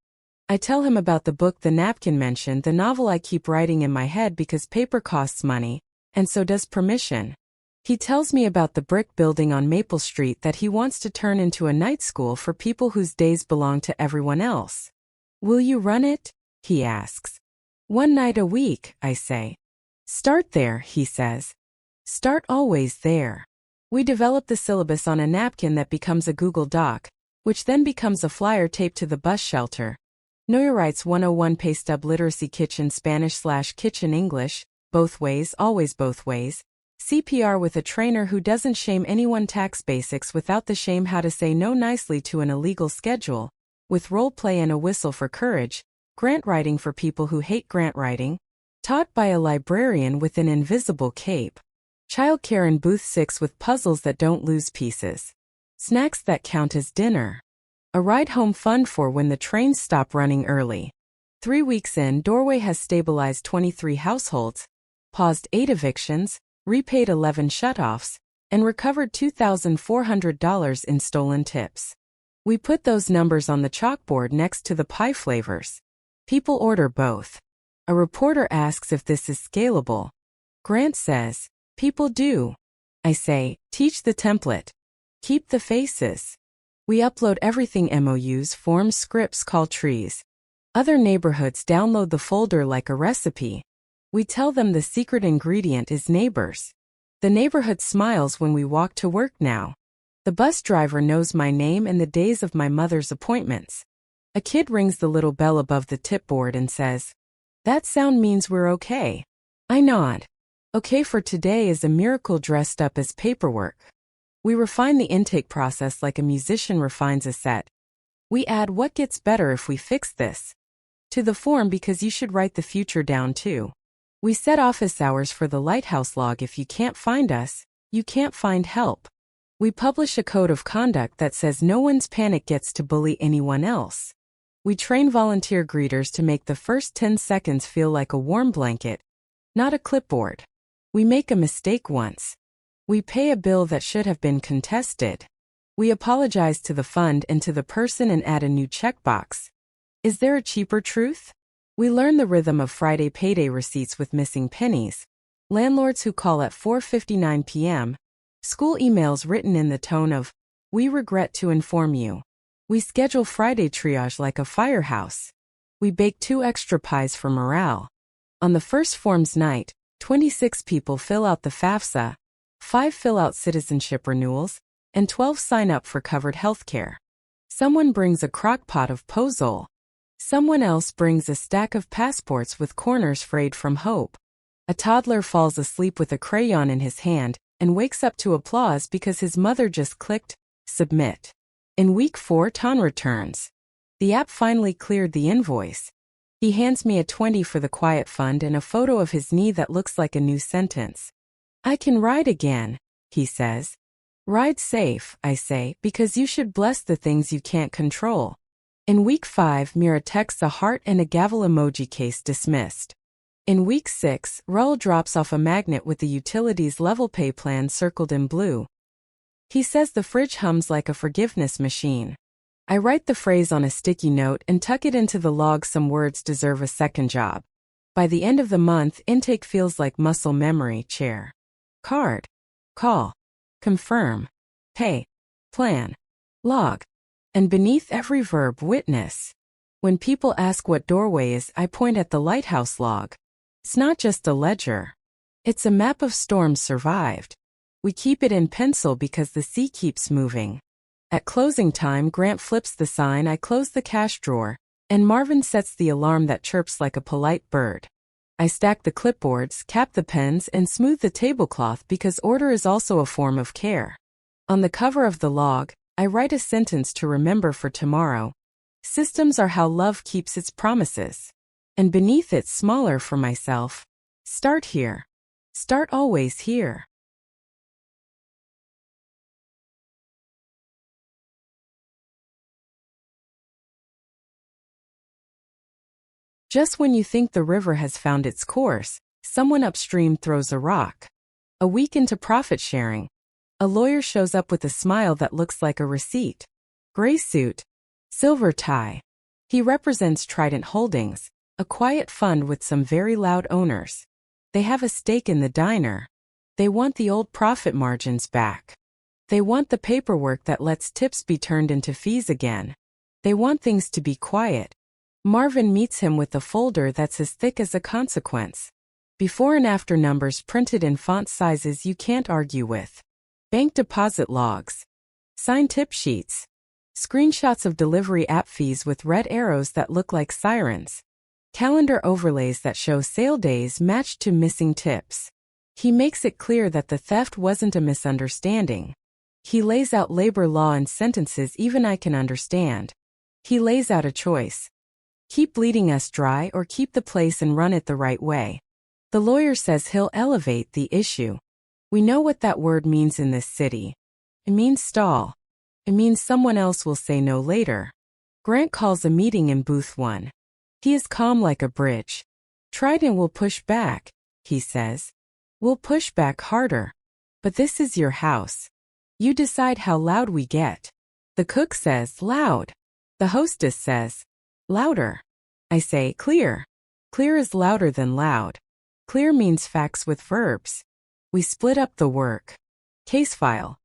I tell him about the book the napkin mentioned, the novel I keep writing in my head because paper costs money, and so does permission. He tells me about the brick building on Maple Street that he wants to turn into a night school for people whose days belong to everyone else. Will you run it? He asks. 1 night a week, I say. Start there, he says. Start always there. We develop the syllabus on a napkin that becomes a Google Doc, which then becomes a flyer taped to the bus shelter. Noya writes 101 pay stub literacy kitchen Spanish/kitchen English, both ways, always both ways. CPR with a trainer who doesn't shame anyone, tax basics without the shame, how to say no nicely to an illegal schedule, with role play and a whistle for courage, grant writing for people who hate grant writing, taught by a librarian with an invisible cape. Childcare in booth 6 with puzzles that don't lose pieces. Snacks that count as dinner. A ride home fund for when the trains stop running early. 3 weeks in, Doorway has stabilized 23 households, paused 8 evictions, repaid 11 shutoffs, and recovered $2,400 in stolen tips. We put those numbers on the chalkboard next to the pie flavors. People order both. A reporter asks if this is scalable. Grant says, people do. I say, teach the template. Keep the faces. We upload everything: MOUs, forms, scripts, call trees. Other neighborhoods download the folder like a recipe. We tell them the secret ingredient is neighbors. The neighborhood smiles when we walk to work now. The bus driver knows my name and the days of my mother's appointments. A kid rings the little bell above the tip board and says, "That sound means we're okay." I nod. Okay for today is a miracle dressed up as paperwork. We refine the intake process like a musician refines a set. We add what gets better if we fix this to the form because you should write the future down too. We set office hours for the lighthouse log. If you can't find us, you can't find help. We publish a code of conduct that says no one's panic gets to bully anyone else. We train volunteer greeters to make the first 10 seconds feel like a warm blanket, not a clipboard. We make a mistake once. We pay a bill that should have been contested. We apologize to the fund and to the person and add a new checkbox. Is there a cheaper truth? We learn the rhythm of Friday payday receipts with missing pennies. Landlords who call at 4:59 p.m. School emails written in the tone of, "We regret to inform you." We schedule Friday triage like a firehouse. We bake 2 extra pies for morale. On the first forms night, 26 people fill out the FAFSA, 5 fill out citizenship renewals, and 12 sign up for covered healthcare. Someone brings a crock pot of pozole. Someone else brings a stack of passports with corners frayed from hope. A toddler falls asleep with a crayon in his hand and wakes up to applause because his mother just clicked submit. In week 4, Ton returns. The app finally cleared the invoice. He hands me a 20 for the quiet fund and a photo of his knee that looks like a new sentence. I can ride again, he says. Ride safe, I say, because you should bless the things you can't control. In week 5, Mira texts a heart and a gavel emoji, case dismissed. In week 6, Raul drops off a magnet with the utilities level pay plan circled in blue. He says the fridge hums like a forgiveness machine. I write the phrase on a sticky note and tuck it into the log. Some words deserve a second job. By the end of the month, intake feels like muscle memory: chair, card, call, confirm, pay, plan, log. And beneath every verb, witness. When people ask what Doorway is, I point at the lighthouse log. It's not just a ledger. It's a map of storms survived. We keep it in pencil because the sea keeps moving. At closing time, Grant flips the sign, I close the cash drawer, and Marvin sets the alarm that chirps like a polite bird. I stack the clipboards, cap the pens, and smooth the tablecloth because order is also a form of care. On the cover of the log, I write a sentence to remember for tomorrow. Systems are how love keeps its promises. And beneath it, smaller for myself. Start here. Start always here. Just when you think the river has found its course, someone upstream throws a rock. A week into profit sharing, a lawyer shows up with a smile that looks like a receipt. Gray suit, silver tie. He represents Trident Holdings, a quiet fund with some very loud owners. They have a stake in the diner. They want the old profit margins back. They want the paperwork that lets tips be turned into fees again. They want things to be quiet. Marvin meets him with a folder that's as thick as a consequence. Before and after numbers printed in font sizes you can't argue with. Bank deposit logs. Signed tip sheets. Screenshots of delivery app fees with red arrows that look like sirens. Calendar overlays that show sale days matched to missing tips. He makes it clear that the theft wasn't a misunderstanding. He lays out labor law and sentences even I can understand. He lays out a choice. Keep bleeding us dry or keep the place and run it the right way. The lawyer says he'll elevate the issue. We know what that word means in this city. It means stall. It means someone else will say no later. Grant calls a meeting in booth 1. He is calm like a bridge. Trident will push back, he says. We'll push back harder. But this is your house. You decide how loud we get. The cook says, loud. The hostess says, louder. I say, clear. Clear is louder than loud. Clear means facts with verbs. We split up the work. Case file.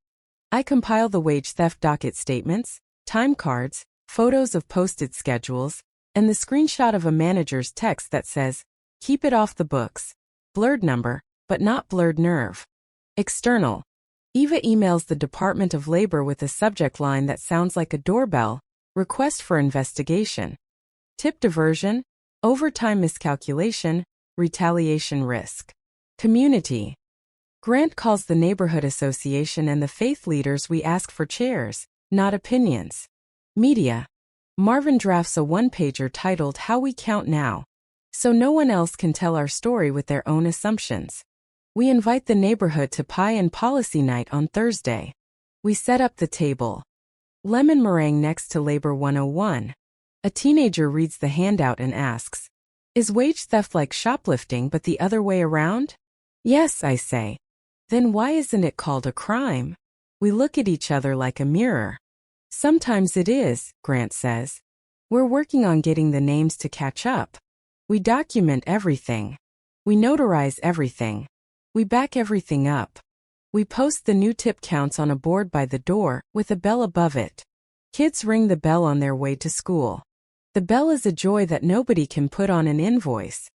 I compile the wage theft docket statements, time cards, photos of posted schedules, and the screenshot of a manager's text that says, keep it off the books. Blurred number, but not blurred nerve. External. Eva emails the Department of Labor with a subject line that sounds like a doorbell, request for investigation. Tip diversion, overtime miscalculation, retaliation risk. Community. Grant calls the neighborhood association and the faith leaders. We ask for chairs, not opinions. Media. Marvin drafts a one-pager titled How We Count Now. So no one else can tell our story with their own assumptions. We invite the neighborhood to pie and policy night on Thursday. We set up the table. Lemon meringue next to Labor 101. A teenager reads the handout and asks, is wage theft like shoplifting but the other way around? Yes, I say. Then why isn't it called a crime? We look at each other like a mirror. Sometimes it is, Grant says. We're working on getting the names to catch up. We document everything. We notarize everything. We back everything up. We post the new tip counts on a board by the door, with a bell above it. Kids ring the bell on their way to school. The bell is a joy that nobody can put on an invoice.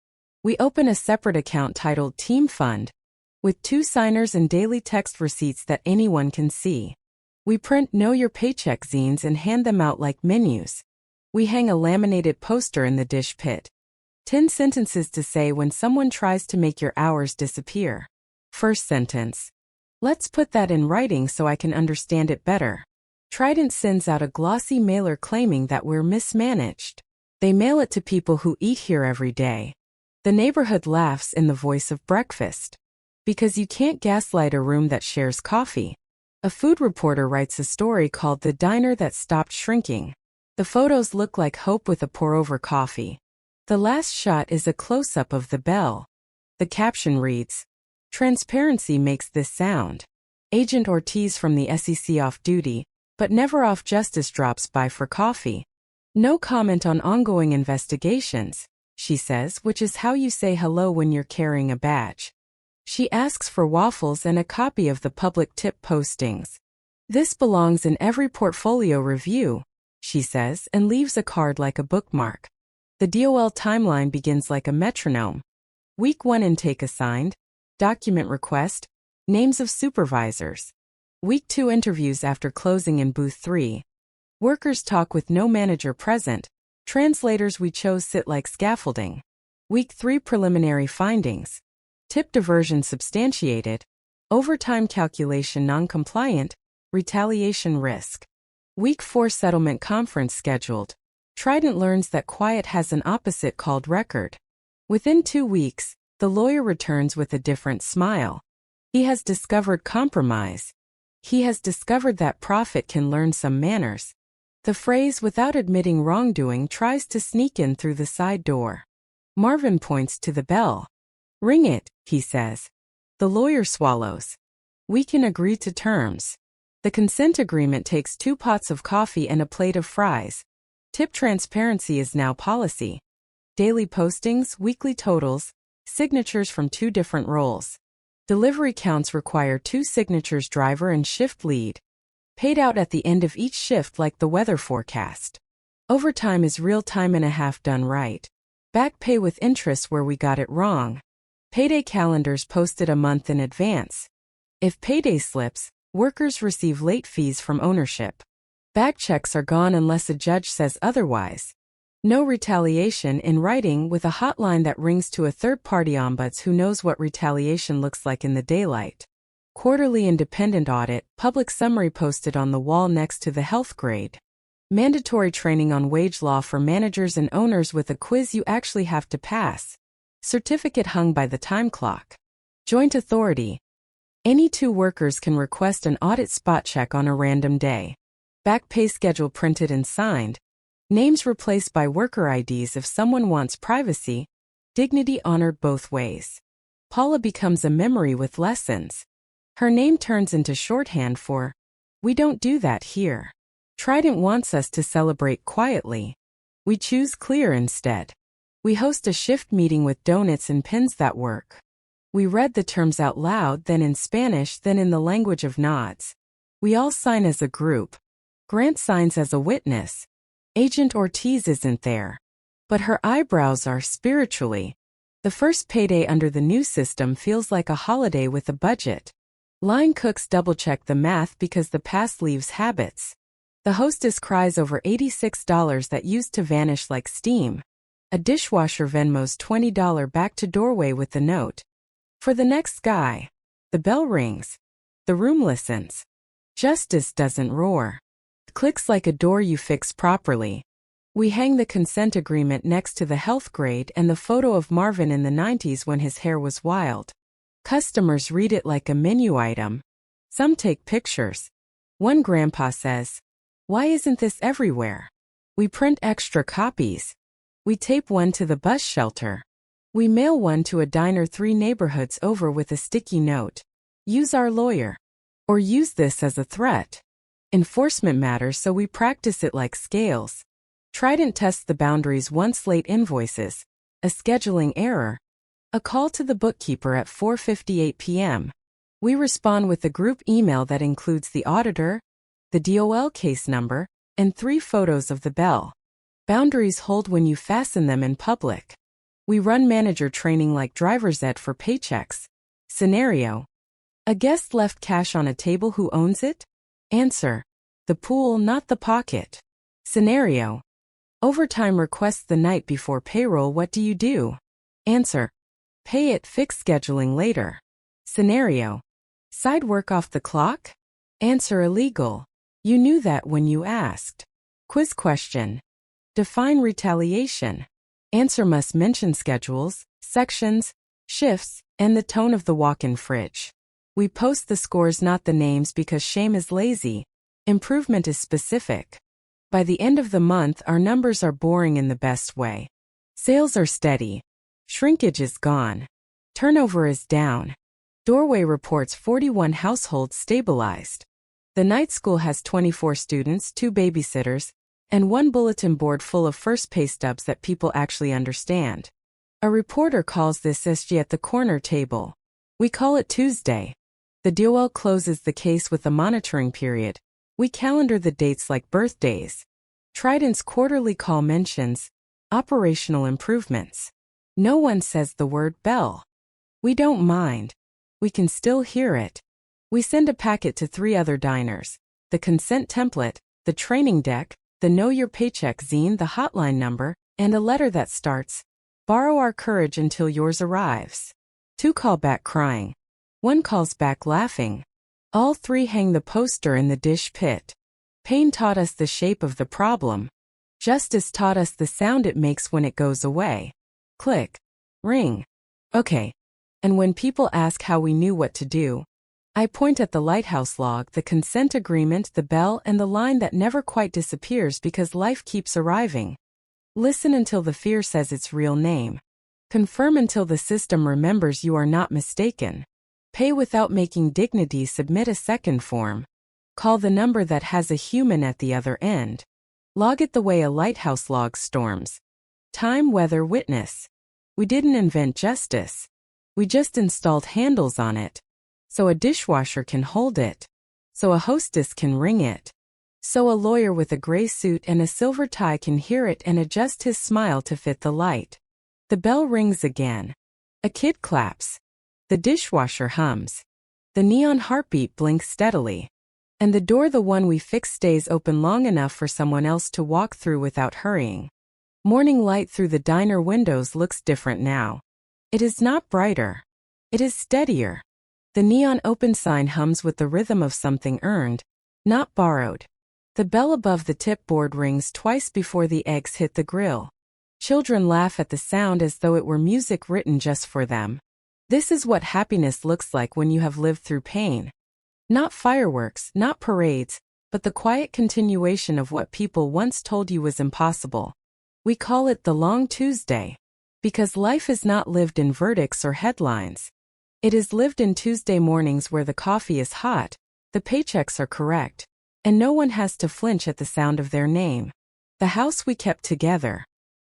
We open a separate account titled Team Fund, with 2 signers and daily text receipts that anyone can see. We print Know Your Paycheck zines and hand them out like menus. We hang a laminated poster in the dish pit. 10 sentences to say when someone tries to make your hours disappear. First sentence. Let's put that in writing so I can understand it better. Trident sends out a glossy mailer claiming that we're mismanaged. They mail it to people who eat here every day. The neighborhood laughs in the voice of breakfast. Because you can't gaslight a room that shares coffee. A food reporter writes a story called The Diner That Stopped Shrinking. The photos look like hope with a pour-over coffee. The last shot is a close-up of the bell. The caption reads, Transparency makes this sound. Agent Ortiz from the SEC off duty, but never off justice drops by for coffee. No comment on ongoing investigations, she says, which is how you say hello when you're carrying a badge. She asks for waffles and a copy of the public tip postings. This belongs in every portfolio review, she says, and leaves a card like a bookmark. The DOL timeline begins like a metronome. Week 1 intake assigned, document request, names of supervisors. Week 2 interviews after closing in booth 3. Workers talk with no manager present. Translators we chose sit like scaffolding. Week 3 preliminary findings. Tip diversion substantiated. Overtime calculation non-compliant. Retaliation risk. Week 4 settlement conference scheduled. Trident learns that quiet has an opposite called record. Within 2 weeks, the lawyer returns with a different smile. He has discovered compromise. He has discovered that profit can learn some manners. The phrase without admitting wrongdoing tries to sneak in through the side door. Marvin points to the bell. Ring it, he says. The lawyer swallows. We can agree to terms. The consent agreement takes 2 pots of coffee and a plate of fries. Tip transparency is now policy. Daily postings, weekly totals, signatures from 2 different roles. Delivery counts require 2 signatures, driver and shift lead. Paid out at the end of each shift like the weather forecast. Overtime is real time and a half done right. Back pay with interest where we got it wrong. Payday calendars posted a month in advance. If payday slips, workers receive late fees from ownership. Bag checks are gone unless a judge says otherwise. No retaliation in writing with a hotline that rings to a third-party ombuds who knows what retaliation looks like in the daylight. Quarterly independent audit, public summary posted on the wall next to the health grade. Mandatory training on wage law for managers and owners with a quiz you actually have to pass. Certificate hung by the time clock. Joint authority. Any 2 workers can request an audit spot check on a random day. Back pay schedule printed and signed. Names replaced by worker IDs if someone wants privacy. Dignity honored both ways. Paula becomes a memory with lessons. Her name turns into shorthand for, we don't do that here. Trident wants us to celebrate quietly. We choose clear instead. We host a shift meeting with donuts and pins that work. We read the terms out loud, then in Spanish, then in the language of nods. We all sign as a group. Grant signs as a witness. Agent Ortiz isn't there. But her eyebrows are spiritually. The first payday under the new system feels like a holiday with a budget. Line cooks double-check the math because the past leaves habits. The hostess cries over $86 that used to vanish like steam. A dishwasher Venmos $20 back to doorway with the note. For the next guy. The bell rings. The room listens. Justice doesn't roar. It clicks like a door you fix properly. We hang the consent agreement next to the health grade and the photo of Marvin in the 90s when his hair was wild. Customers read it like a menu item. Some take pictures. One grandpa says, "Why isn't this everywhere?" We print extra copies. We tape one to the bus shelter. We mail one to a diner 3 neighborhoods over with a sticky note. Use our lawyer. Or use this as a threat. Enforcement matters, so we practice it like scales. Trident tests the boundaries once late invoices. A scheduling error. A call to the bookkeeper at 4:58 p.m. We respond with a group email that includes the auditor, the DOL case number, and 3 photos of the bell. Boundaries hold when you fasten them in public. We run manager training like driver's ed for paychecks. Scenario. A guest left cash on a table, who owns it? Answer. The pool, not the pocket. Scenario. Overtime requests the night before payroll, what do you do? Answer. Pay it, fix scheduling later. Scenario. Side work off the clock? Answer. Illegal. You knew that when you asked. Quiz question. Define retaliation. Answer must mention schedules, sections, shifts, and the tone of the walk-in fridge. We post the scores, not the names, because shame is lazy. Improvement is specific. By the end of the month, our numbers are boring in the best way. Sales are steady. Shrinkage is gone. Turnover is down. Doorway reports 41 households stabilized. The night school has 24 students, 2 babysitters, and 1 bulletin board full of first pay stubs that people actually understand. A reporter calls this SG at the corner table. We call it Tuesday. The DOL closes the case with a monitoring period. We calendar the dates like birthdays. Trident's quarterly call mentions operational improvements. No one says the word bell. We don't mind. We can still hear it. We send a packet to 3 other diners. The consent template, the training deck, the Know Your Paycheck zine, the hotline number, and a letter that starts, "Borrow our courage until yours arrives." 2 call back crying. 1 calls back laughing. All 3 hang the poster in the dish pit. Pain taught us the shape of the problem. Justice taught us the sound it makes when it goes away. Click. Ring. Okay. And when people ask how we knew what to do, I point at the lighthouse log, the consent agreement, the bell, and the line that never quite disappears because life keeps arriving. Listen until the fear says its real name. Confirm until the system remembers you are not mistaken. Pay without making dignity, submit a second form. Call the number that has a human at the other end. Log it the way a lighthouse logs storms. Time, weather, witness. We didn't invent justice. We just installed handles on it. So a dishwasher can hold it. So a hostess can ring it. So a lawyer with a gray suit and a silver tie can hear it and adjust his smile to fit the light. The bell rings again. A kid claps. The dishwasher hums. The neon heartbeat blinks steadily. And the door, the one we fixed, stays open long enough for someone else to walk through without hurrying. Morning light through the diner windows looks different now. It is not brighter. It is steadier. The neon open sign hums with the rhythm of something earned, not borrowed. The bell above the tip board rings twice before the eggs hit the grill. Children laugh at the sound as though it were music written just for them. This is what happiness looks like when you have lived through pain. Not fireworks, not parades, but the quiet continuation of what people once told you was impossible. We call it the Long Tuesday. Because life is not lived in verdicts or headlines. It is lived in Tuesday mornings where the coffee is hot, the paychecks are correct, and no one has to flinch at the sound of their name. The house we kept together.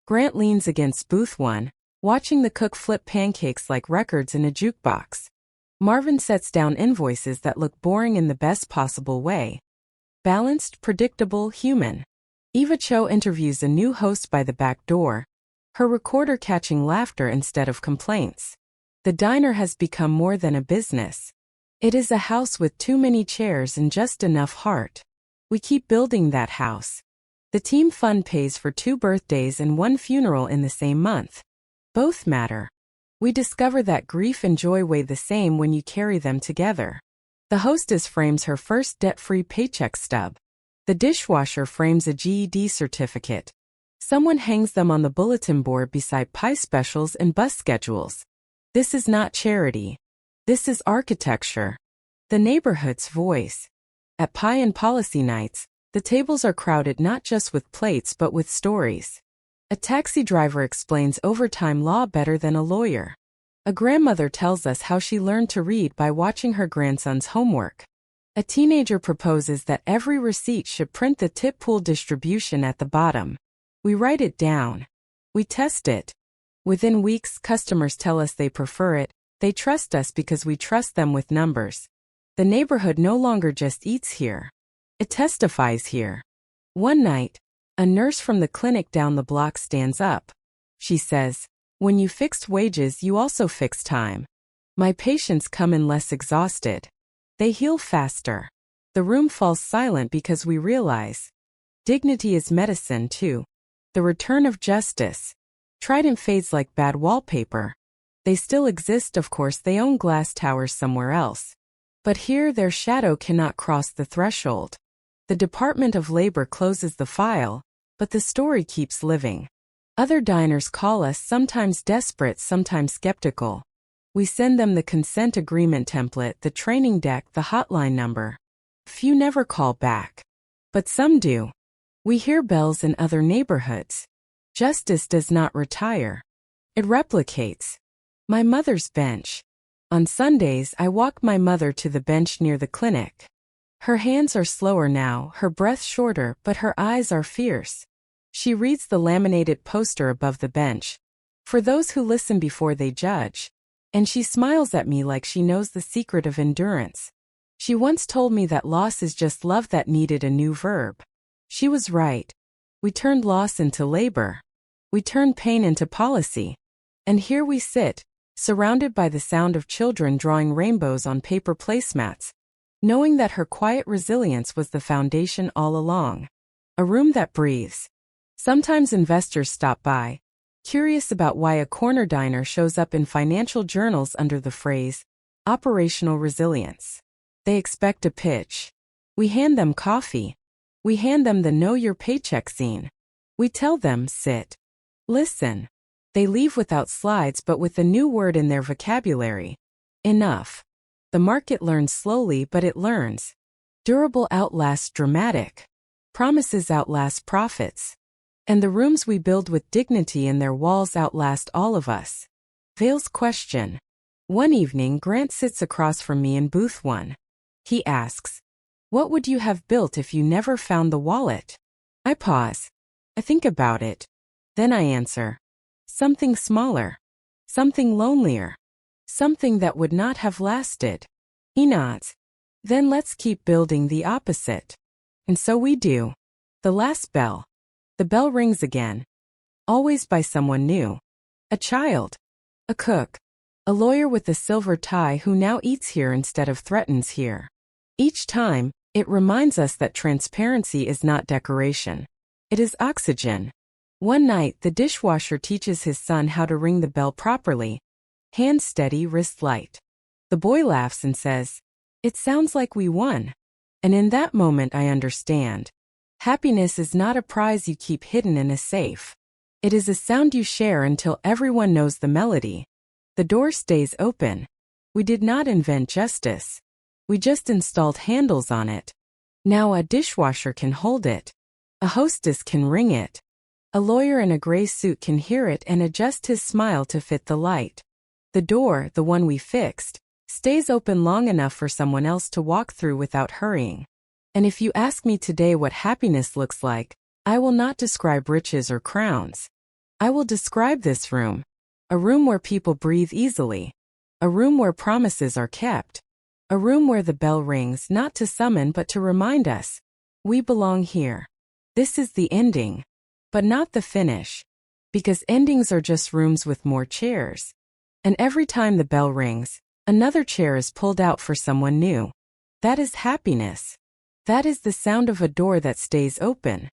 Grant leans against booth 1, watching the cook flip pancakes like records in a jukebox. Marvin sets down invoices that look boring in the best possible way. Balanced, predictable, human. Eva Cho interviews a new host by the back door, her recorder catching laughter instead of complaints. The diner has become more than a business. It is a house with too many chairs and just enough heart. We keep building that house. The team fund pays for 2 birthdays and 1 funeral in the same month. Both matter. We discover that grief and joy weigh the same when you carry them together. The hostess frames her first debt-free paycheck stub. The dishwasher frames a GED certificate. Someone hangs them on the bulletin board beside pie specials and bus schedules. This is not charity. This is architecture. The neighborhood's voice. At pie and policy nights, the tables are crowded not just with plates but with stories. A taxi driver explains overtime law better than a lawyer. A grandmother tells us how she learned to read by watching her grandson's homework. A teenager proposes that every receipt should print the tip pool distribution at the bottom. We write it down. We test it. Within weeks, customers tell us they prefer it. They trust us because we trust them with numbers. The neighborhood no longer just eats here. It testifies here. One night, a nurse from the clinic down the block stands up. She says, "When you fixed wages, you also fixed time. My patients come in less exhausted. They heal faster." The room falls silent because we realize dignity is medicine too. The return of justice. Trident fades like bad wallpaper. They still exist, of course, they own glass towers somewhere else. But here their shadow cannot cross the threshold. The Department of Labor closes the file, but the story keeps living. Other diners call us, sometimes desperate, sometimes skeptical. We send them the consent agreement template, the training deck, the hotline number. Few never call back. But some do. We hear bells in other neighborhoods. Justice does not retire. It replicates. My mother's bench. On Sundays, I walk my mother to the bench near the clinic. Her hands are slower now, her breath shorter, but her eyes are fierce. She reads the laminated poster above the bench. For those who listen before they judge. And she smiles at me like she knows the secret of endurance. She once told me that loss is just love that needed a new verb. She was right. We turned loss into labor. We turned pain into policy. And here we sit, surrounded by the sound of children drawing rainbows on paper placemats, knowing that her quiet resilience was the foundation all along. A room that breathes. Sometimes investors stop by, curious about why a corner diner shows up in financial journals under the phrase, operational resilience. They expect a pitch. We hand them coffee. We hand them the know your paycheck scene. We tell them, sit. Listen. They leave without slides but with a new word in their vocabulary. Enough. The market learns slowly but it learns. Durable outlasts dramatic. Promises outlast profits. And the rooms we build with dignity in their walls outlast all of us. Vale's question. One evening Grant sits across from me in booth 1. He asks, "What would you have built if you never found the wallet?" I pause. I think about it. Then I answer. Something smaller. Something lonelier. Something that would not have lasted. He nods. Then let's keep building the opposite. And so we do. The last bell. The bell rings again. Always by someone new. A child. A cook. A lawyer with a silver tie who now eats here instead of threatens here. Each time, it reminds us that transparency is not decoration. It is oxygen. One night, the dishwasher teaches his son how to ring the bell properly. Hand steady, wrist light. The boy laughs and says, "It sounds like we won." And in that moment I understand. Happiness is not a prize you keep hidden in a safe. It is a sound you share until everyone knows the melody. The door stays open. We did not invent justice. We just installed handles on it. Now a dishwasher can hold it. A hostess can ring it. A lawyer in a gray suit can hear it and adjust his smile to fit the light. The door, the one we fixed, stays open long enough for someone else to walk through without hurrying. And if you ask me today what happiness looks like, I will not describe riches or crowns. I will describe this room. A room where people breathe easily. A room where promises are kept. A room where the bell rings not to summon but to remind us. We belong here. This is the ending. But not the finish. Because endings are just rooms with more chairs. And every time the bell rings, another chair is pulled out for someone new. That is happiness. That is the sound of a door that stays open.